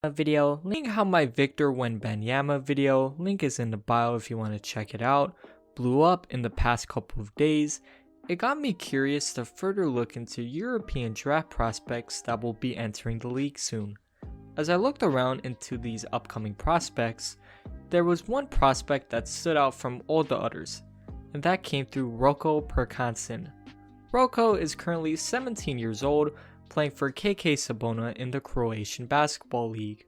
video, link how my Victor Wembanyama video, link is in the bio if you want to check it out, blew up in the past couple of days. It got me curious to further look into European draft prospects that will be entering the league soon. As I looked around into these upcoming prospects, there was one prospect that stood out from all the others, and that came through Roko Prkacin. Roko is currently 17 years old, playing for KK Sabona in the Croatian Basketball League.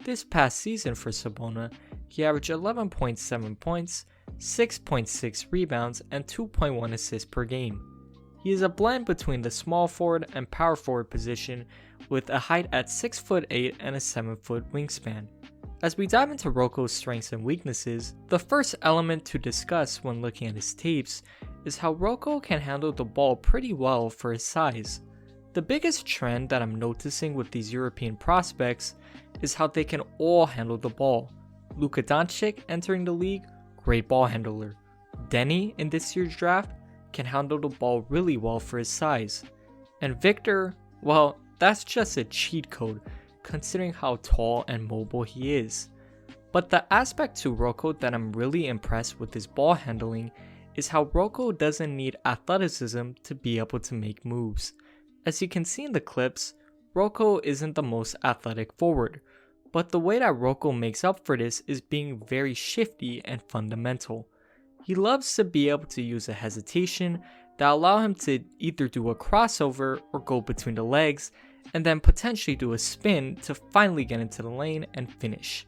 This past season for Sabona, he averaged 11.7 points, 6.6 rebounds, and 2.1 assists per game. He is a blend between the small forward and power forward position with a height at 6'8" and a 7-foot wingspan. As we dive into Roko's strengths and weaknesses, the first element to discuss when looking at his tapes is how Roko can handle the ball pretty well for his size. The biggest trend that I'm noticing with these European prospects is how they can all handle the ball. Luka Doncic entering the league, great ball handler. Denny in this year's draft can handle the ball really well for his size. And Victor, well, that's just a cheat code considering how tall and mobile he is. But the aspect to Roko that I'm really impressed with his ball handling is how Roko doesn't need athleticism to be able to make moves. As you can see in the clips, Roko isn't the most athletic forward, but the way that Roko makes up for this is being very shifty and fundamental. He loves to be able to use a hesitation that allow him to either do a crossover or go between the legs, and then potentially do a spin to finally get into the lane and finish.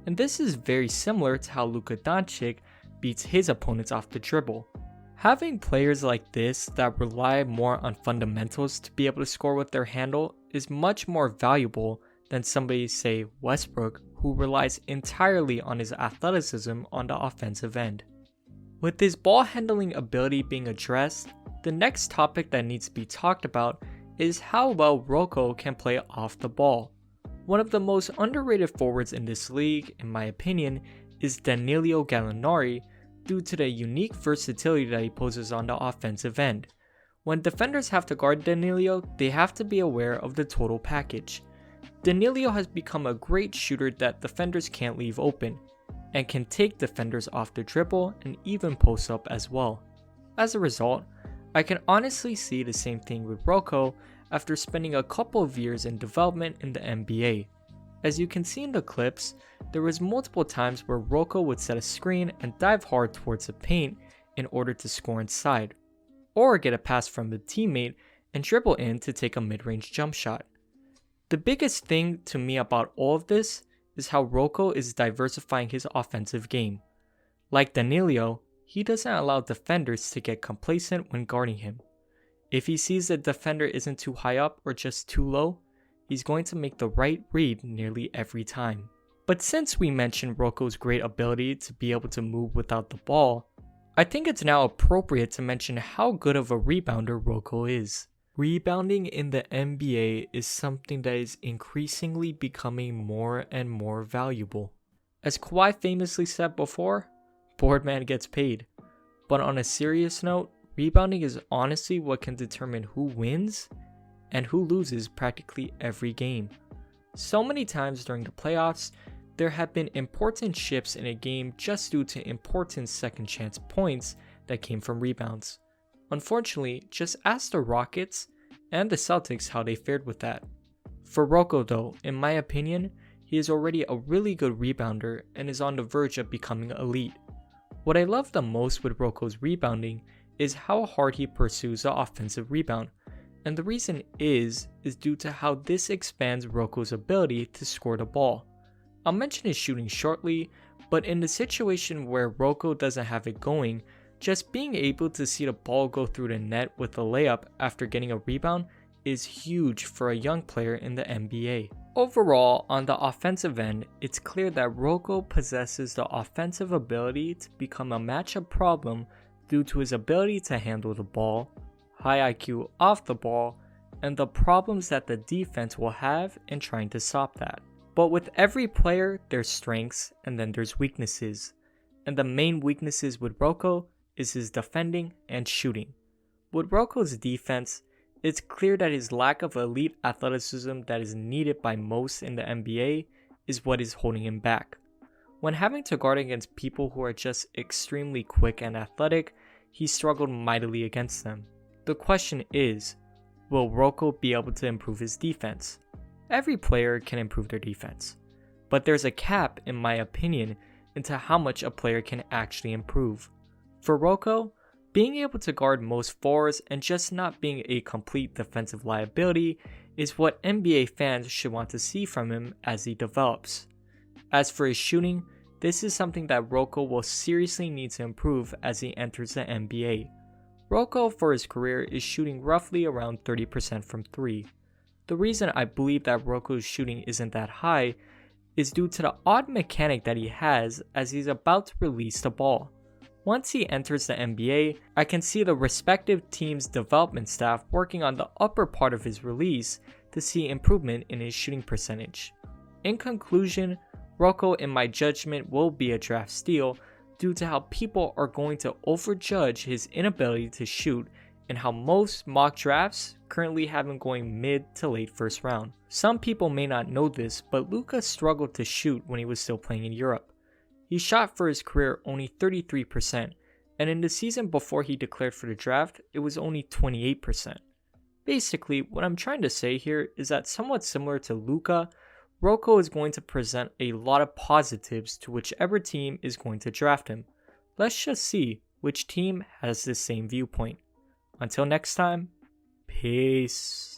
And this is very similar to how Luka Doncic beats his opponents off the dribble. Having players like this that rely more on fundamentals to be able to score with their handle is much more valuable than somebody, say Westbrook, who relies entirely on his athleticism on the offensive end. With his ball handling ability being addressed, the next topic that needs to be talked about is how well Roko can play off the ball. One of the most underrated forwards in this league, in my opinion, is Danilo Gallinari, due to the unique versatility that he poses on the offensive end. When defenders have to guard Danilo, they have to be aware of the total package. Danilo has become a great shooter that defenders can't leave open, and can take defenders off the dribble and even post up as well. As a result, I can honestly see the same thing with Roko after spending a couple of years in development in the NBA. As you can see in the clips, there was multiple times where Roko would set a screen and dive hard towards the paint in order to score inside, or get a pass from the teammate and dribble in to take a mid-range jump shot. The biggest thing to me about all of this is how Roko is diversifying his offensive game. Like Danilo, he doesn't allow defenders to get complacent when guarding him. If he sees the defender isn't too high up or just too low, he's going to make the right read nearly every time. But since we mentioned Roko's great ability to be able to move without the ball, I think it's now appropriate to mention how good of a rebounder Roko is. Rebounding in the NBA is something that is increasingly becoming more and more valuable. As Kawhi famously said before, board man gets paid. But on a serious note, rebounding is honestly what can determine who wins and who loses practically every game. So many times during the playoffs, there have been important shifts in a game just due to important second chance points that came from rebounds. Unfortunately, just ask the Rockets and the Celtics how they fared with that. For Roko though, in my opinion, he is already a really good rebounder and is on the verge of becoming elite. What I love the most with Roko's rebounding is how hard he pursues the offensive rebound. And the reason is due to how this expands Roko's ability to score the ball. I'll mention his shooting shortly, but in the situation where Roko doesn't have it going, just being able to see the ball go through the net with a layup after getting a rebound is huge for a young player in the NBA. Overall, on the offensive end, it's clear that Roko possesses the offensive ability to become a matchup problem due to his ability to handle the ball, high IQ off the ball, and the problems that the defense will have in trying to stop that. But with every player, there's strengths and then there's weaknesses. And the main weaknesses with Roko is his defending and shooting. With Roko's defense, it's clear that his lack of elite athleticism that is needed by most in the NBA is what is holding him back. When having to guard against people who are just extremely quick and athletic, he struggled mightily against them. The question is, will Roko be able to improve his defense? Every player can improve their defense, but there's a cap, in my opinion, into how much a player can actually improve. For Roko, being able to guard most fours and just not being a complete defensive liability is what NBA fans should want to see from him as he develops. As for his shooting, this is something that Roko will seriously need to improve as he enters the NBA. Roko for his career is shooting roughly around 30% from 3. The reason I believe that Roko's shooting isn't that high is due to the odd mechanic that he has as he's about to release the ball. Once he enters the NBA, I can see the respective team's development staff working on the upper part of his release to see improvement in his shooting percentage. In conclusion, Roko in my judgment will be a draft steal due to how people are going to overjudge his inability to shoot and how most mock drafts currently have him going mid to late first round. Some people may not know this, but Luka struggled to shoot when he was still playing in Europe. He shot for his career only 33%, and in the season before he declared for the draft, it was only 28%. Basically, what I'm trying to say here is that somewhat similar to Luka, Roko is going to present a lot of positives to whichever team is going to draft him. Let's just see which team has the same viewpoint. Until next time, peace.